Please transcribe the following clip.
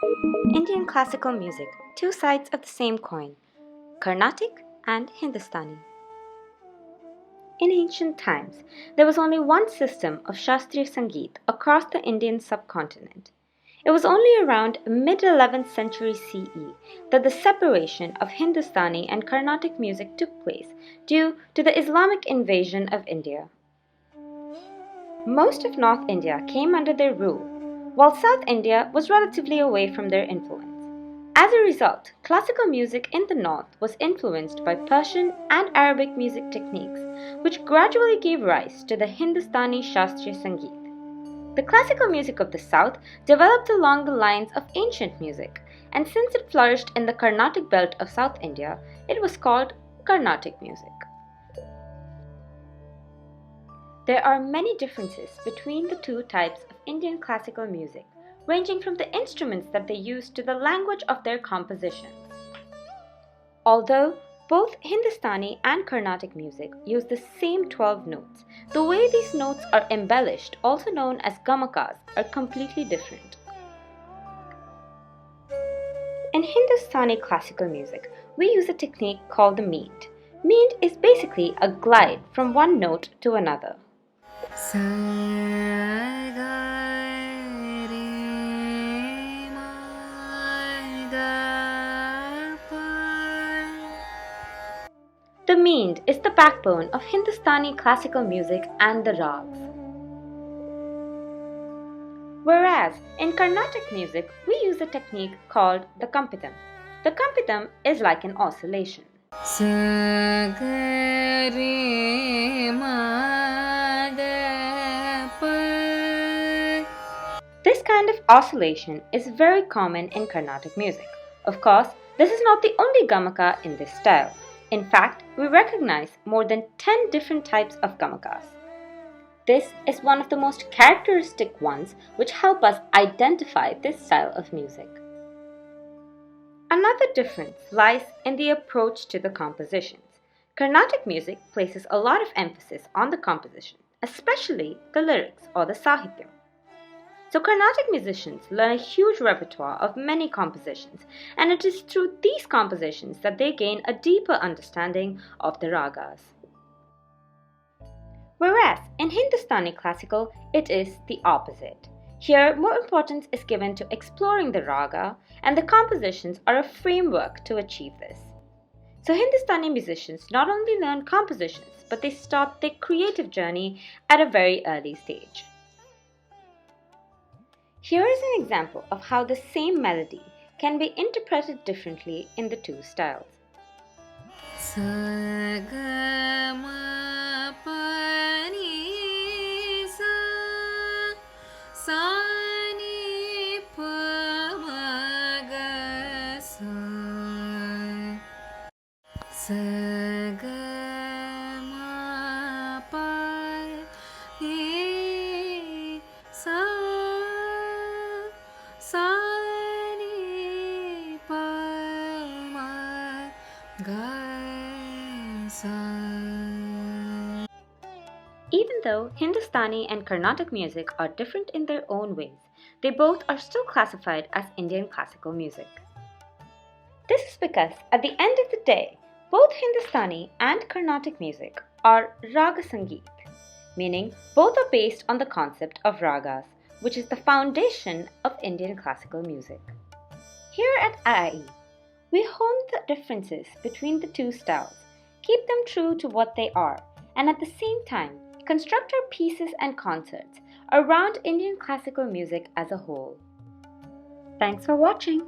Indian classical music, two sides of the same coin, Carnatic and Hindustani. In ancient times, there was only one system of Shastriya Sangeet across the Indian subcontinent. It was only around mid 11th century CE that the separation of Hindustani and Carnatic music took place due to the Islamic invasion of India. Most of North India came under their rule, while South India was relatively away from their influence. As a result, classical music in the north was influenced by Persian and Arabic music techniques, which gradually gave rise to the Hindustani Shastriya Sangeet. The classical music of the south developed along the lines of ancient music, and since it flourished in the Carnatic belt of South India, it was called Carnatic music. There are many differences between the two types of Indian classical music, ranging from the instruments that they use to the language of their compositions. Although both Hindustani and Carnatic music use the same 12 notes, the way these notes are embellished, also known as gamakas, are completely different. In Hindustani classical music, we use a technique called the meet. Meet is basically a glide from one note to another. The meend is the backbone of Hindustani classical music and the rags. Whereas in Carnatic music, we use a technique called the kampitam. The kampitam is like an oscillation. This kind of oscillation is very common in Carnatic music. Of course, this is not the only gamaka in this style. In fact, we recognize more than 10 different types of gamakas. This is one of the most characteristic ones which help us identify this style of music. Another difference lies in the approach to the compositions. Carnatic music places a lot of emphasis on the composition, especially the lyrics or the sahityam. So Carnatic musicians learn a huge repertoire of many compositions, and it is through these compositions that they gain a deeper understanding of the ragas. Whereas in Hindustani classical, it is the opposite. Here, more importance is given to exploring the raga, and the compositions are a framework to achieve this. So Hindustani musicians not only learn compositions, but they start their creative journey at a very early stage. Here is an example of how the same melody can be interpreted differently in the two styles. Even though Hindustani and Carnatic music are different in their own ways, they both are still classified as Indian classical music. This is because at the end of the day, both Hindustani and Carnatic music are Raga Sangeet, meaning both are based on the concept of ragas, which is the foundation of Indian classical music. Here at IIE, we hone the differences between the two styles, keep them true to what they are, and at the same time, construct our pieces and concerts around Indian classical music as a whole. Thanks for watching.